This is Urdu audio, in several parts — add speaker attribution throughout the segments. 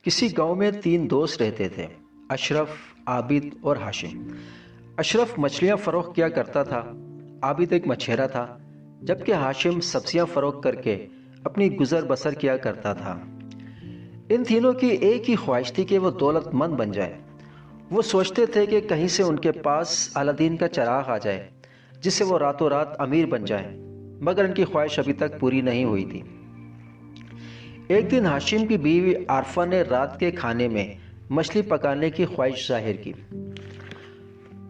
Speaker 1: کسی گاؤں میں 3 دوست رہتے تھے، اشرف، عابد اور ہاشم۔ اشرف مچھلیاں فروخت کیا کرتا تھا، عابد ایک مچھیرا تھا، جبکہ ہاشم سبزیاں فروخت کر کے اپنی گزر بسر کیا کرتا تھا۔ ان تینوں کی ایک ہی خواہش تھی کہ وہ دولت مند بن جائے۔ وہ سوچتے تھے کہ کہیں سے ان کے پاس الادین کا چراغ آ جائے جس سے وہ راتوں رات امیر بن جائیں، مگر ان کی خواہش ابھی تک پوری نہیں ہوئی تھی۔ ایک دن ہاشم کی بیوی عارفہ نے رات کے کھانے میں مچھلی پکانے کی خواہش ظاہر کی۔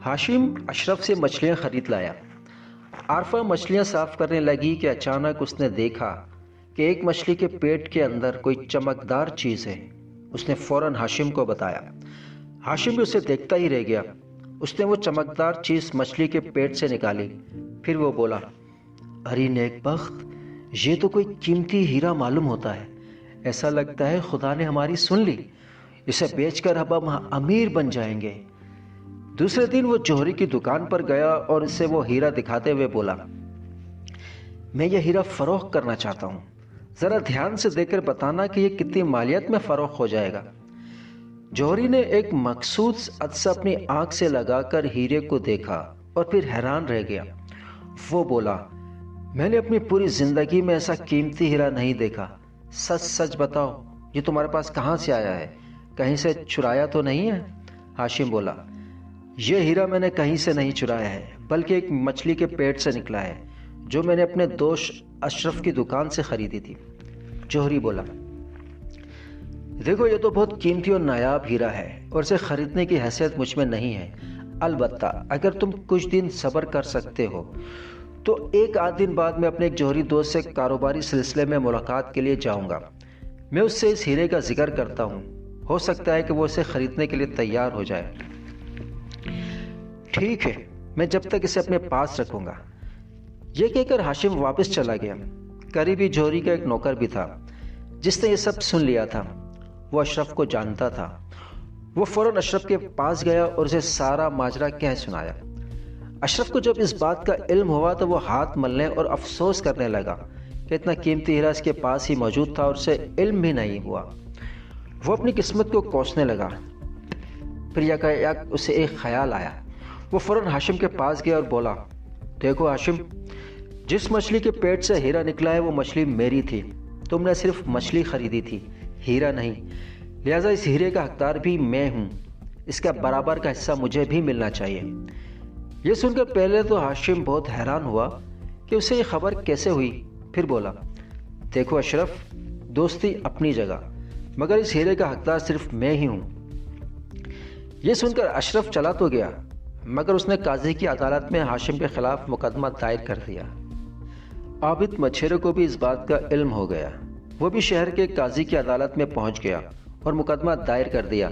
Speaker 1: ہاشم اشرف سے مچھلیاں خرید لایا۔ عارفہ مچھلیاں صاف کرنے لگی کہ اچانک اس نے دیکھا کہ ایک مچھلی کے پیٹ کے اندر کوئی چمکدار چیز ہے۔ اس نے فوراً ہاشم کو بتایا۔ ہاشم بھی اسے دیکھتا ہی رہ گیا۔ اس نے وہ چمکدار چیز مچھلی کے پیٹ سے نکالی، پھر وہ بولا، ارے نیک بخت، یہ تو کوئی قیمتی ہیرا معلوم ہوتا ہے۔ ایسا لگتا ہے خدا نے ہماری سن لی، اسے بیچ کر اب ہم امیر بن جائیں گے۔ دوسرے دن وہ جوہری کی دکان پر گیا اور اسے وہ ہیرا دکھاتے ہوئے بولا، میں یہ ہیرا فروخت کرنا چاہتا ہوں، ذرا دھیان سے دیکھ کر بتانا کہ یہ کتنی مالیت میں فروخت ہو جائے گا۔ جوہری نے ایک مخصوص عدسہ اپنی آنکھ سے لگا کر ہیرے کو دیکھا اور پھر حیران رہ گیا۔ وہ بولا، میں نے اپنی پوری زندگی میں ایسا قیمتی ہیرا نہیں دیکھا، سچ سچ بتاؤ یہ تمہارے پاس کہاں سے آیا ہے، کہیں سے چرایا تو نہیں ہے؟ ہاشم بولا، یہ ہیرا میں نے کہیں سے نہیں چرایا ہے، بلکہ ایک مچھلی کے پیٹ سے نکلا ہے جو میں نے اپنے دوست اشرف کی دکان سے خریدی تھی۔ جوہری بولا، دیکھو یہ تو بہت قیمتی اور نایاب ہیرا ہے اور اسے خریدنے کی حیثیت مجھ میں نہیں ہے، البتہ اگر تم کچھ دن صبر کر سکتے ہو تو 1 آدھ دن بعد میں اپنے ایک جوہری دوست سے کاروباری سلسلے میں ملاقات کے لیے جاؤں گا۔ میں اس سے اس ہیرے کا ذکر کرتا ہوں، ہو سکتا ہے کہ وہ اسے خریدنے کے لیے تیار ہو جائے۔ ٹھیک ہے، میں جب تک اسے اپنے پاس رکھوں گا۔ یہ کہہ کر ہاشم واپس چلا گیا۔ قریبی جوہری کا ایک نوکر بھی تھا جس نے یہ سب سن لیا تھا۔ وہ اشرف کو جانتا تھا۔ وہ فوراً اشرف کے پاس گیا اور اسے سارا ماجرا کہہ سنایا۔ اشرف کو جب اس بات کا علم ہوا تو وہ ہاتھ ملنے اور افسوس کرنے لگا کہ اتنا قیمتی ہیرا اس کے پاس ہی موجود تھا اور اسے علم بھی نہیں ہوا۔ وہ اپنی قسمت کو کوسنے لگا۔ پھر یکایک اسے ایک خیال آیا۔ وہ فوراً ہاشم کے پاس گیا اور بولا، دیکھو ہاشم، جس مچھلی کے پیٹ سے ہیرا نکلا ہے وہ مچھلی میری تھی، تم نے صرف مچھلی خریدی تھی، ہیرا نہیں، لہٰذا اس ہیرے کا حقدار بھی میں ہوں، اس کا برابر کا حصہ مجھے بھی ملنا چاہیے۔ یہ سن کر پہلے تو ہاشم بہت حیران ہوا کہ اسے یہ خبر کیسے ہوئی، پھر بولا، دیکھو اشرف، دوستی اپنی جگہ، مگر اس ہیرے کا حقدار صرف میں ہی ہوں۔ یہ سن کر اشرف چلا تو گیا، مگر اس نے قاضی کی عدالت میں ہاشم کے خلاف مقدمہ دائر کر دیا۔ عابد مچھیرے کو بھی اس بات کا علم ہو گیا۔ وہ بھی شہر کے قاضی کی عدالت میں پہنچ گیا اور مقدمہ دائر کر دیا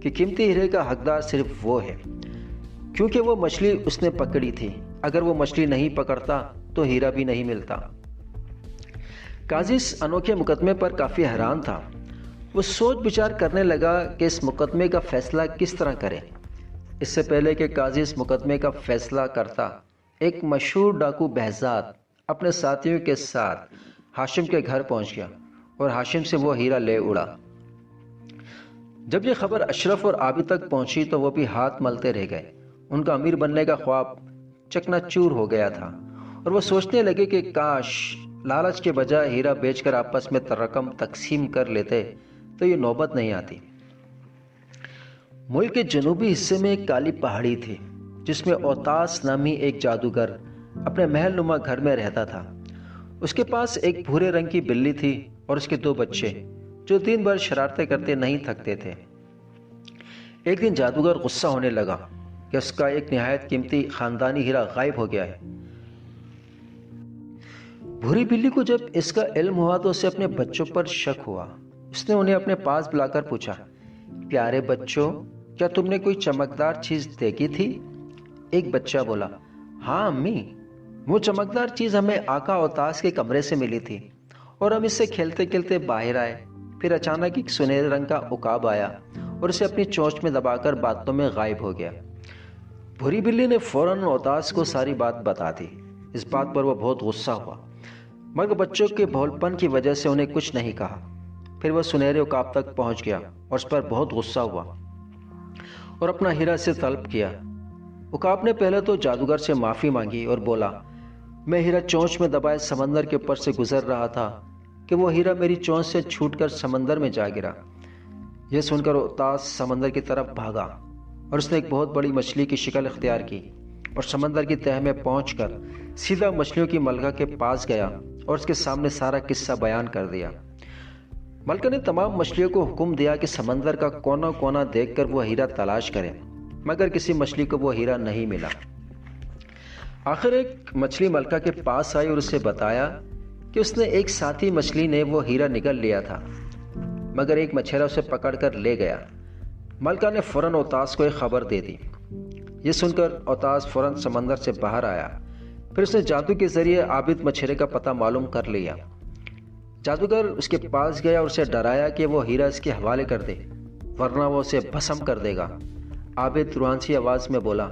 Speaker 1: کہ قیمتی ہیرے کا حقدار صرف وہ ہے، کیونکہ وہ مچھلی اس نے پکڑی تھی، اگر وہ مچھلی نہیں پکڑتا تو ہیرا بھی نہیں ملتا۔ قاضی اس انوکھے مقدمے پر کافی حیران تھا۔ وہ سوچ بچار کرنے لگا کہ اس مقدمے کا فیصلہ کس طرح کرے۔ اس سے پہلے کہ قاضی اس مقدمے کا فیصلہ کرتا، ایک مشہور ڈاکو بہزاد اپنے ساتھیوں کے ساتھ ہاشم کے گھر پہنچ گیا اور ہاشم سے وہ ہیرا لے اڑا۔ جب یہ خبر اشرف اور عابد تک پہنچی تو وہ بھی ہاتھ ملتے رہ گئے۔ ان کا امیر بننے کا خواب چکنا چور ہو گیا تھا اور وہ سوچنے لگے کہ کاش لالچ کے بجائے ہیرا بیچ کر آپس میں رقم تقسیم کر لیتے تو یہ نوبت نہیں آتی۔ ملک کے جنوبی حصے میں ایک کالی پہاڑی تھی جس میں اوتاس نامی ایک جادوگر اپنے محل نما گھر میں رہتا تھا۔ اس کے پاس ایک بھورے رنگ کی بلی تھی اور اس کے 2 بچے جو دن بھر شرارتیں کرتے نہیں تھکتے تھے۔ ایک دن جادوگر غصہ ہونے لگا کہ اس کا ایک نہایت قیمتی خاندانی ہیرا غائب ہو گیا ہے۔ بھوری بلی کو جب اس کا علم ہوا تو اسے اپنے بچوں پر شک ہوا۔ اس نے انہیں اپنے پاس بلا کر پوچھا، پیارے بچوں، کیا تم نے کوئی چمکدار چیز دیکھی تھی؟ ایک بچہ بولا، ہاں امی، وہ چمکدار چیز ہمیں آقا اوتاس کے کمرے سے ملی تھی اور ہم اس سے کھیلتے کھیلتے باہر آئے، پھر اچانک ایک سنہرے رنگ کا عقاب آیا اور اسے اپنی چونچ میں دبا کر باتوں میں غائب ہو گیا۔ بھوری بلی نے فوراً اوتاس کو ساری بات بتا دی۔ اس بات پر وہ بہت غصہ ہوا، مگر بچوں کے بھول پن کی وجہ سے انہیں کچھ نہیں کہا۔ پھر وہ سنہرے عقاب تک پہنچ گیا اور اس پر بہت غصہ ہوا اور اپنا ہیرا سے طلب کیا۔ عقاب نے پہلے تو جادوگر سے معافی مانگی اور بولا، میں ہیرا چونچ میں دبائے سمندر کے اوپر سے گزر رہا تھا کہ وہ ہیرا میری چونچ سے چھوٹ کر سمندر میں جا گرا۔ یہ سن کر اوتاس سمندر کی طرف بھاگا اور اس نے ایک بہت بڑی مچھلی کی شکل اختیار کی اور سمندر کی تہہ میں پہنچ کر سیدھا مچھلیوں کی ملکہ کے پاس گیا اور اس کے سامنے سارا قصہ بیان کر دیا۔ ملکہ نے تمام مچھلیوں کو حکم دیا کہ سمندر کا کونا کونا دیکھ کر وہ ہیرا تلاش کریں، مگر کسی مچھلی کو وہ ہیرا نہیں ملا۔ آخر ایک مچھلی ملکہ کے پاس آئی اور اسے بتایا کہ اس نے ایک ساتھی مچھلی نے وہ ہیرا نگل لیا تھا، مگر ایک مچھیرا اسے پکڑ کر لے گیا۔ ملکہ نے فوراً اوتاس کو ایک خبر دے دی۔ یہ سن کر اوتاس فوراً سمندر سے باہر آیا۔ پھر اس نے جادو کے ذریعے عابد مچھیرے کا پتہ معلوم کر لیا۔ جادوگر اس کے پاس گیا اور اسے ڈرایا کہ وہ ہیرا اس کے حوالے کر دے ورنہ وہ اسے بھسم کر دے گا۔ عابد روانسی آواز میں بولا،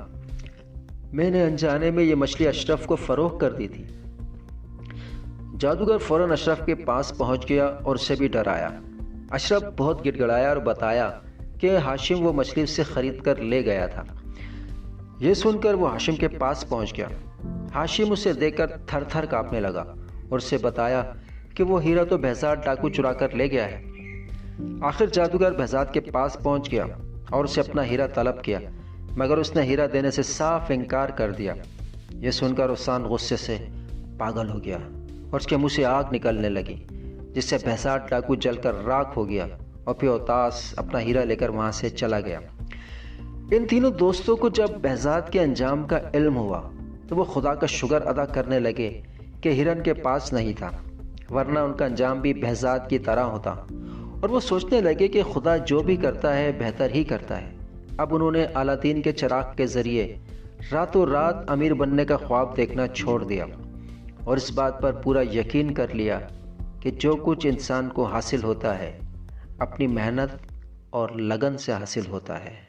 Speaker 1: میں نے انجانے میں یہ مچھلی اشرف کو فروخت کر دی تھی۔ جادوگر فوراً اشرف کے پاس پہنچ گیا اور اسے بھی ڈرایا۔ اشرف بہت گڑ گڑایا اور بتایا کہ ہاشم وہ مچھلی اس سے خرید کر لے گیا تھا۔ یہ سن کر وہ ہاشم کے پاس پہنچ گیا۔ ہاشم اسے دیکھ کر تھر تھر کانپنے لگا اور اسے بتایا کہ وہ ہیرا تو بہزاد ڈاکو چرا کر لے گیا ہے۔ آخر جادوگر بہزاد کے پاس پہنچ گیا اور اسے اپنا ہیرا طلب کیا، مگر اس نے ہیرا دینے سے صاف انکار کر دیا۔ یہ سن کر حسان غصے سے پاگل ہو گیا اور اس کے منہ سے آگ نکلنے لگی، جس سے بہزاد ڈاکو جل کر راکھ ہو گیا اور پھر اوتاس اپنا ہیرا لے کر وہاں سے چلا گیا۔ ان تینوں دوستوں کو جب بہزاد کے انجام کا علم ہوا تو وہ خدا کا شکر ادا کرنے لگے کہ ہیرا ان کے پاس نہیں تھا، ورنہ ان کا انجام بھی بہزاد کی طرح ہوتا، اور وہ سوچنے لگے کہ خدا جو بھی کرتا ہے بہتر ہی کرتا ہے۔ اب انہوں نے الادین کے چراغ کے ذریعے راتوں رات امیر بننے کا خواب دیکھنا چھوڑ دیا اور اس بات پر پورا یقین کر لیا کہ جو کچھ انسان کو حاصل ہوتا ہے اپنی محنت اور لگن سے حاصل ہوتا ہے۔